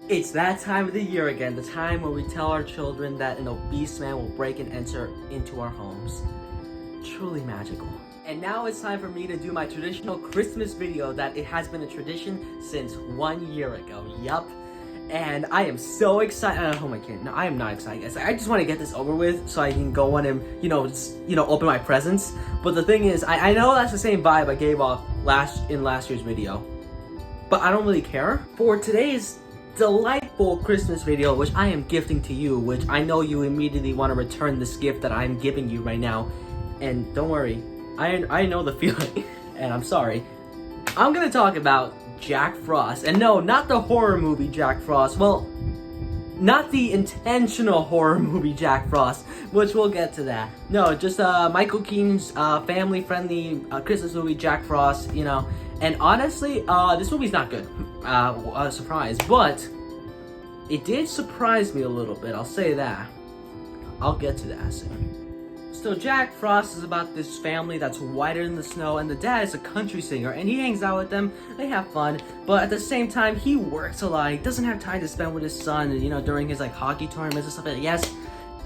It's that time of the year again, the time where we tell our children that an obese man will break and enter into our homes. Truly magical. And now it's time for me to do my traditional Christmas video that it has been a tradition since 1 year ago. Yup. And I am so excited. Oh my kid, no, I am not excited, guys. I just want to get this over with so I can go on and, open my presents. But the thing is, I know that's the same vibe I gave off in last year's video. But I don't really care. For today's delightful Christmas video, which I am gifting to you, which I know you immediately want to return this gift that I'm giving you right now. And don't worry, I know the feeling, and I'm sorry. I'm gonna talk about Jack Frost. And no, not the horror movie Jack Frost. Well, not the intentional horror movie Jack Frost, which we'll get to that. No, just Michael Keaton's family-friendly Christmas movie Jack Frost, And honestly, this movie's not good. Surprise. But it did surprise me a little bit, I'll say that. I'll get to that soon. So Jack Frost is about this family that's whiter than the snow, and the dad is a country singer, and he hangs out with them, they have fun, but at the same time, he works a lot, he doesn't have time to spend with his son, during his, hockey tournaments and stuff like that. Yes,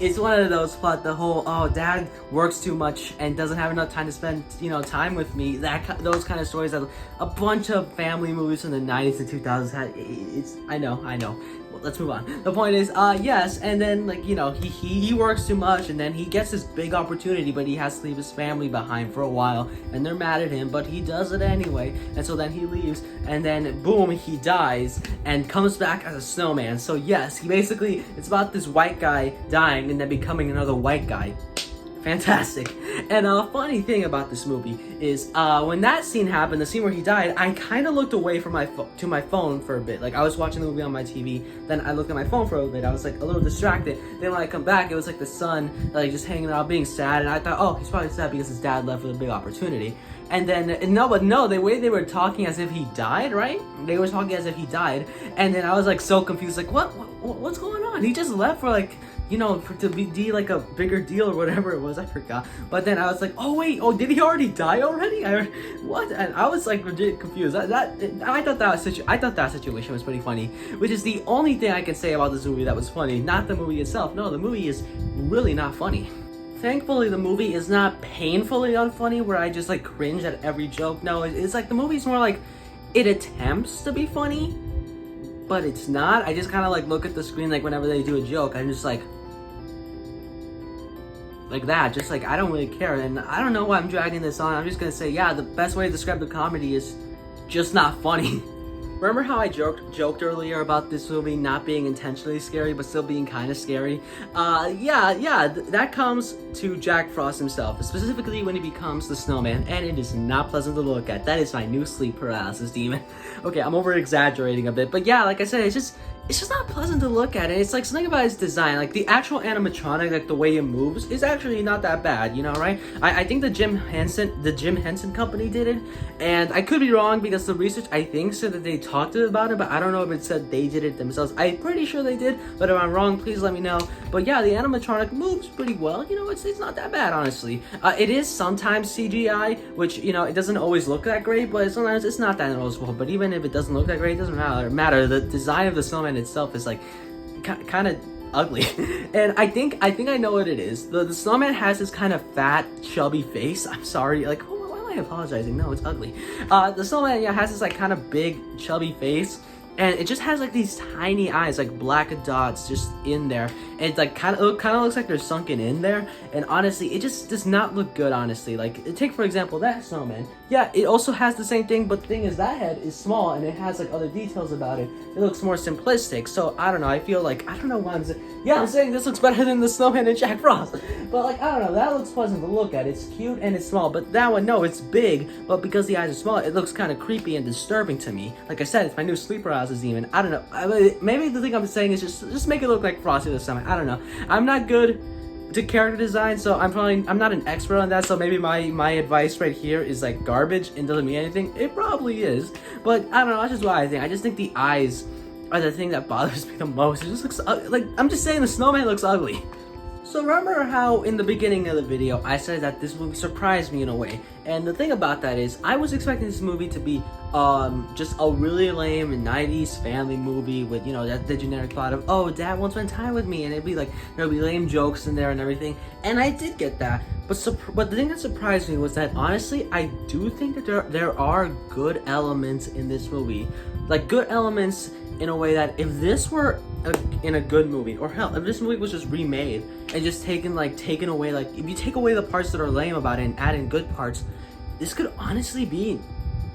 it's one of those, but the whole, dad works too much and doesn't have enough time to spend, time with me, those kind of stories that a bunch of family movies from the 90s and 2000s had. I know. Well, let's move on. The point is, yes, and then, he works too much, and then he gets this big opportunity, but he has to leave his family behind for a while, and they're mad at him, but he does it anyway, and so then he leaves, and then, boom, he dies, and comes back as a snowman. So yes, it's about this white guy dying, and then becoming another white guy. Fantastic. And a funny thing about this movie is when that scene happened, the scene where he died, I kind of looked away from my phone for a bit. Like, I was watching the movie on my TV, then I looked at my phone for a bit. I was a little distracted. Then when I come back, it was the son just hanging out being sad, and I thought, oh, he's probably sad because his dad left with a big opportunity. And then the way they were talking as if he died, right? They were talking as if he died, and then I was so confused, what's going on? He just left for to be a bigger deal or whatever it was, I forgot. But then I was oh wait, did he already die already? What? And I was legit confused. I thought that situation was pretty funny, which is the only thing I can say about this movie that was funny, not the movie itself. No, the movie is really not funny. Thankfully, the movie is not painfully unfunny where I just cringe at every joke. No, it's the movie's more it attempts to be funny, but it's not. I just kind of look at the screen whenever they do a joke. I'm just like that, just I don't really care. And I don't know why I'm dragging this on. I'm just gonna say, yeah, the best way to describe the comedy is just not funny. Remember how I joked earlier about this movie not being intentionally scary, but still being kind of scary? That comes to Jack Frost himself, specifically when he becomes the snowman, and it is not pleasant to look at. That is my new sleep paralysis demon. Okay, I'm over-exaggerating a bit, but yeah, like I said, it's just not pleasant to look at. And it's something about his design, the actual animatronic, the way it moves, is actually not that bad, right? I think the Jim Henson company did it, and I could be wrong because the research, I think, said that they talked about it, but I don't know if it said they did it themselves. I'm pretty sure they did, but if I'm wrong, please let me know. But yeah, the animatronic moves pretty well. It's not that bad, honestly. It is sometimes CGI, which, it doesn't always look that great, but sometimes it's not that noticeable. But even if it doesn't look that great, it doesn't matter. The design of the snowman itself is kind of ugly. And I think I know what it is. The snowman has this kind of fat, chubby face. I'm sorry, why am I apologizing? No, it's ugly. The snowman, has this kind of big, chubby face, and it just has these tiny eyes, black dots just in there, and it kind of looks like they're sunken in there. And honestly, it just does not look good, honestly. Take for example that snowman. Yeah, it also has the same thing, but the thing is that head is small and it has other details about it. It looks more simplistic. So I don't know, I feel I don't know why I'm saying, yeah, I'm saying this looks better than the snowman in Jack Frost, but I don't know, that looks pleasant to look at. It's cute and it's small, but that one, no, it's big, but because the eyes are small, it looks kind of creepy and disturbing to me. Like I said, it's my new sleep paralysis demon. I don't know, maybe the thing I'm saying is just make it look like Frosty the Snowman. I don't know, I'm not good to character design, so I'm not an expert on that, so maybe my advice right here is garbage and doesn't mean anything. It probably is, but I don't know, that's just what I think. I just think the eyes are the thing that bothers me the most. It just looks I'm just saying, the snowman looks ugly. So remember how in the beginning of the video I said that this movie surprised me in a way, and the thing about that is I was expecting this movie to be just a really lame 90s family movie with, you know, the generic plot of, oh, dad won't spend time with me, and it'd be like, there'll be lame jokes in there and everything, and I did get that. But the thing that surprised me was that honestly I do think that there are good elements in this movie, like good elements in a way that if this were in a good movie, or hell, if this movie was just remade and just taken away, like if you take away the parts that are lame about it and add in good parts, this could honestly be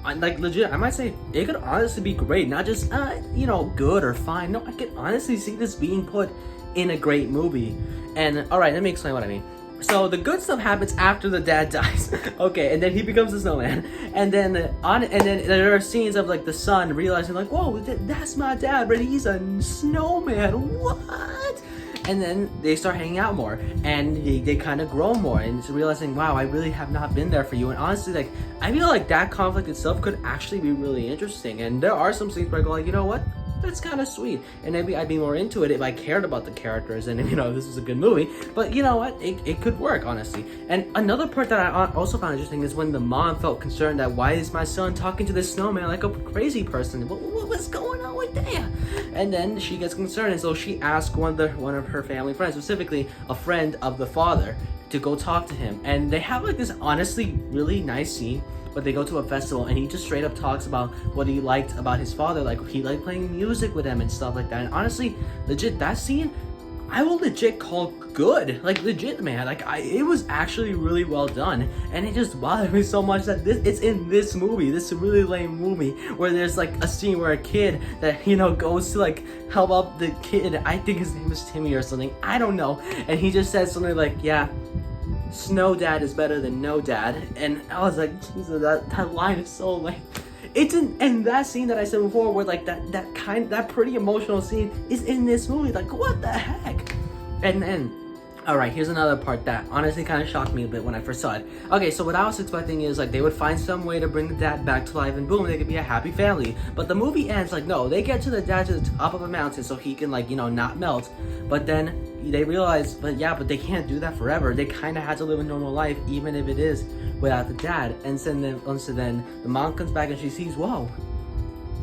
like legit. I might say it could honestly be great, not just you know, good or fine. No, I could honestly see this being put in a great movie. And all right, let me explain what I mean. So the good stuff happens after the dad dies. Okay, and then he becomes a snowman. And then there are scenes of like the son realizing like, whoa, that's my dad, but he's a snowman. What? And then they start hanging out more, and they kind of grow more, and it's realizing, wow, I really have not been there for you. And honestly, like, I feel like that conflict itself could actually be really interesting. And there are some scenes where I go like, you know what? That's kind of sweet, and maybe I'd be more into it if I cared about the characters and, you know, this was a good movie. But you know what, it could work, honestly. And another part that I also found interesting is when the mom felt concerned that, why is my son talking to this snowman like a crazy person? What's going on with that? And then she gets concerned, and so she asked one of her family friends, specifically a friend of the father, to go talk to him. And they have like this honestly really nice scene. But they go to a festival, and he just straight up talks about what he liked about his father, like he liked playing music with him and stuff like that. And honestly, legit, that scene, I will legit call good. Like legit, man, like it was actually really well done. And it just bothered me so much that it's in this movie, this really lame movie, where there's like a scene where a kid that, you know, goes to like help out the kid, I think his name is Timmy or something, I don't know, and he just says something like, yeah, snow dad is better than no dad. And I was like, Jesus, that line is so lame. It's in that scene that I said before, where like that pretty emotional scene is in this movie. Like, what the heck? And then, all right, here's another part that honestly kind of shocked me a bit when I first saw it. Okay, so what I was expecting is like they would find some way to bring the dad back to life, and boom, they could be a happy family. But the movie ends like, no, they get to the dad to the top of a mountain so he can, like, you know, not melt. But then they realize, but they can't do that forever. They kind of had to live a normal life, even if it is without the dad. And so then the mom comes back and she sees, whoa,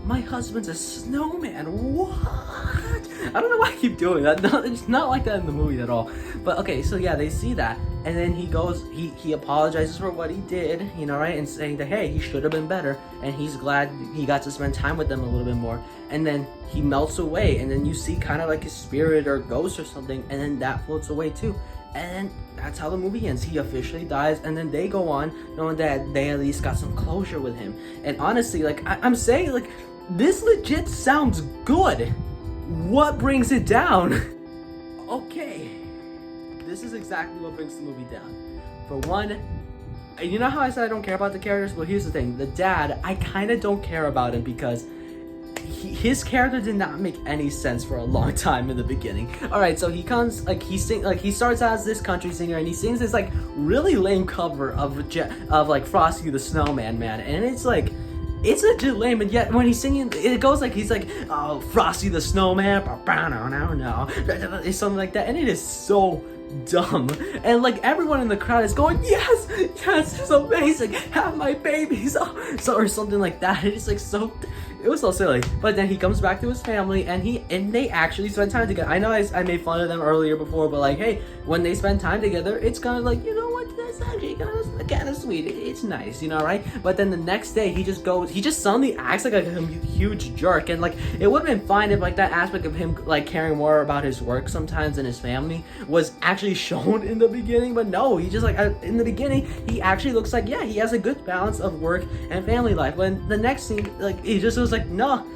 my husband's a snowman. What? I don't know why I keep doing that. No, it's not like that in the movie at all. But okay, so yeah, they see that, and then he goes, he apologizes for what he did, you know, right, and saying that, hey, he should have been better, and he's glad he got to spend time with them a little bit more. And then he melts away, and then you see kind of like his spirit or ghost or something, and then that floats away too. And that's how the movie ends. He officially dies, and then they go on knowing that they at least got some closure with him. And honestly, like I'm saying, like, this legit sounds good. What brings it down? Okay, this is exactly what brings the movie down. For one, you know how I said I don't care about the characters? Well, here's the thing. The dad, I kind of don't care about him because his character did not make any sense for a long time in the beginning. All right, so he comes, like, he starts out as this country singer, and he sings this like really lame cover of like Frosty the Snowman, man, and it's like, it's legit lame. And yet when he's singing, it goes like, he's like, oh, Frosty the Snowman, it's something like that, and it is so dumb. And like everyone in the crowd is going, yes, it's amazing, have my babies, or something like that. It's like so, it was so silly. But then he comes back to his family, and they actually spend time together. I know I made fun of them earlier before, but like, hey, when they spend time together, it's kind of like, you know what, that's actually kind of sweet. It's nice, you know, right? But then the next day, he just suddenly acts like a huge jerk. And like, it would have been fine if like that aspect of him like caring more about his work sometimes than his family was actually shown in the beginning. But no, he just like, in the beginning, he actually looks like, yeah, he has a good balance of work and family life. When the next scene, like, he just was like, no,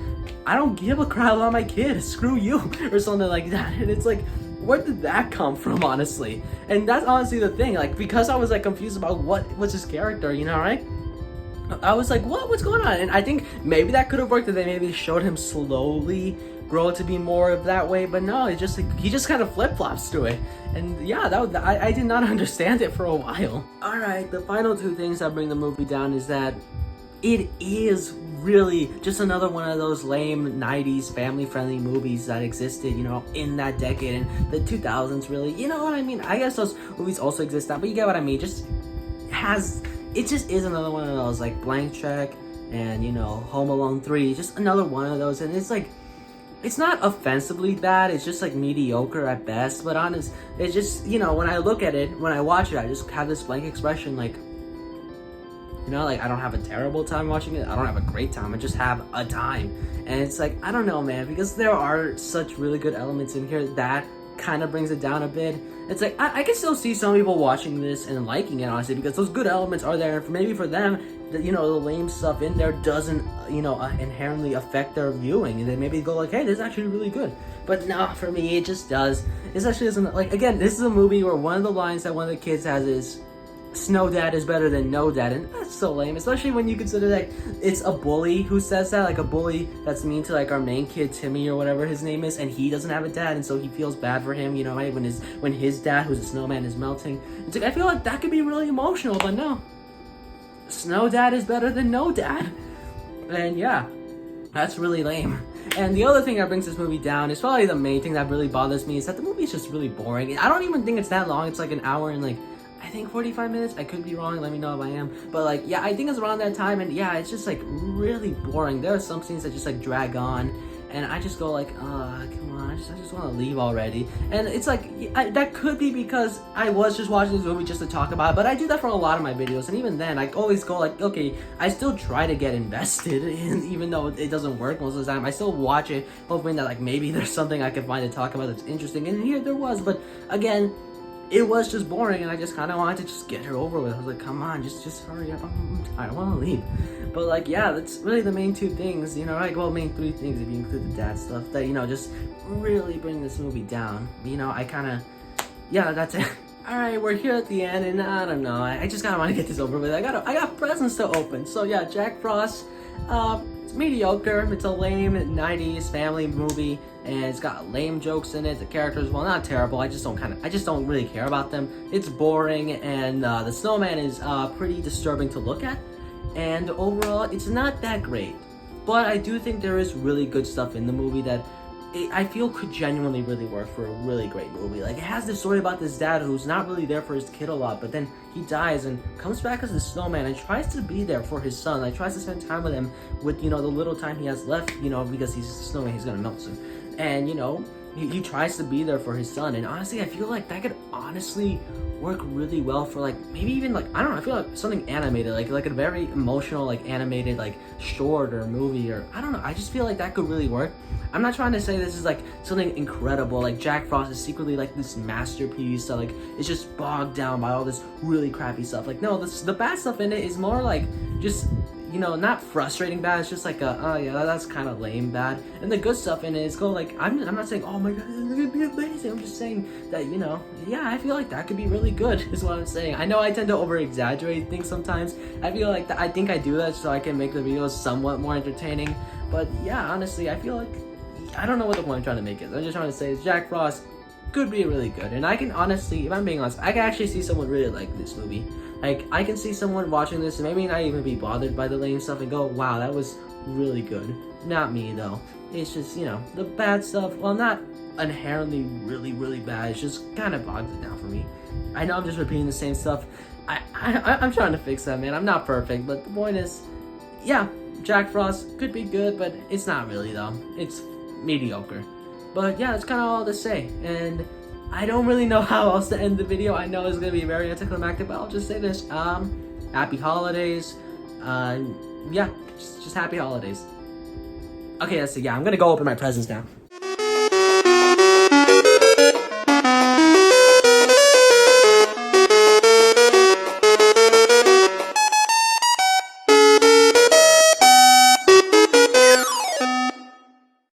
I don't give a crap about my kid, screw you, or something like that. And it's like, where did that come from, honestly? And that's honestly the thing, like, because I was like confused about what was his character, you know, right? I was like, what's going on? And I think maybe that could have worked if they maybe showed him slowly grow to be more of that way, but no, it's just like, he just kind of flip-flops to it. And yeah, I did not understand it for a while. All right, the final two things that bring the movie down is that it is really just another one of those lame 90s family-friendly movies that existed, you know, in that decade and the 2000s, really. You know what I mean? I guess those movies also exist now, but you get what I mean. It just is another one of those, like Blank Check and, you know, Home Alone 3, just another one of those. And it's like, it's not offensively bad, it's just like mediocre at best, but honest, it's just, you know, when I look at it, when I watch it, I just have this blank expression, like, you know, like, I don't have a terrible time watching it, I don't have a great time, I just have a time. And it's like, I don't know, man, because there are such really good elements in here that kind of brings it down a bit. It's like, I can still see some people watching this and liking it, honestly, because those good elements are there, and maybe for them, you know, the lame stuff in there doesn't, you know, inherently affect their viewing, and they maybe go like, hey, this is actually really good. But no, for me, it just does. This actually isn't, like, again, this is a movie where one of the lines that one of the kids has is, Snow Dad is better than No Dad, and that's so lame, especially when you consider that it's a bully who says that, like a bully that's mean to like our main kid Timmy or whatever his name is, and he doesn't have a dad, and so he feels bad for him, you know, right? When his dad, who's a snowman, is melting. It's like, I feel like that could be really emotional, but no, Snow Dad is better than No Dad, and yeah, that's really lame. And the other thing that brings this movie down is probably the main thing that really bothers me, is that the movie is just really boring. I don't even think it's that long. It's like an hour and like, I think 45 minutes. I could be wrong. Let me know if I am. But like, yeah, I think it's around that time. And yeah, it's just like really boring. There are some scenes that just like drag on. And I just go like, come on, I just want to leave already. And it's like, that could be because I was just watching this movie just to talk about it. But I do that for a lot of my videos. And even then, I always go like, okay, I still try to get invested in, even though it doesn't work most of the time. I still watch it, hoping that like maybe there's something I can find to talk about that's interesting. And here there was. But again, it was just boring, and I just kind of wanted to just get her over with. I was like, come on, just hurry up. I want to leave. But like, yeah, that's really the main two things, you know, like, well, main three things if you include the dad stuff that, you know, just really bring this movie down. You know, I kind of, yeah, that's it. All right, we're here at the end, and I don't know, I just kind of want to get this over with. I got presents to open. So yeah, Jack Frost, it's mediocre. It's a lame 90s family movie, and it's got lame jokes in it. The characters, well, not terrible. I just don't really care about them. It's boring, and the snowman is pretty disturbing to look at. And overall, it's not that great. But I do think there is really good stuff in the movie that I feel could genuinely really work for a really great movie. Like, it has this story about this dad who's not really there for his kid a lot, but then he dies and comes back as a snowman and tries to be there for his son. Like, tries to spend time with him with, you know, the little time he has left, you know, because he's a snowman, he's gonna melt soon. And, you know, he tries to be there for his son. And honestly, I feel like that could honestly work really well for, like, maybe even, like, I don't know, I feel like something animated, like a very emotional, like, animated, like, short or movie, or I don't know, I just feel like that could really work. I'm not trying to say this is like something incredible, like Jack Frost is secretly like this masterpiece that like it's just bogged down by all this really crappy stuff. Like, no, the bad stuff in it is more like just, you know, not frustrating bad, it's just like oh yeah, that's kind of lame bad. And the good stuff in it is go like, I'm not saying, oh my god, this is gonna be amazing. I'm just saying that, you know, yeah, I feel like that could be really good is what I'm saying. I know I tend to over exaggerate things sometimes. I feel like I think I do that so I can make the videos somewhat more entertaining. But yeah, honestly, I feel like, I don't know what the point I'm trying to make is. I'm just trying to say is Jack Frost could be really good. And I can honestly, if I'm being honest, I can actually see someone really like this movie. Like, I can see someone watching this and maybe not even be bothered by the lame stuff and go, wow, that was really good. Not me, though. It's just, you know, the bad stuff, well, not inherently really, really bad. It's just kind of bogs it down for me. I know I'm just repeating the same stuff. I'm trying to fix that, man. I'm not perfect, but the point is, yeah, Jack Frost could be good, but it's not really, though. It's mediocre. But yeah, that's kind of all to say, and I don't really know how else to end the video. I know it's gonna be very anticlimactic, but I'll just say this: happy holidays. Yeah, just happy holidays. Okay, that's it. Yeah, I'm gonna go open my presents now.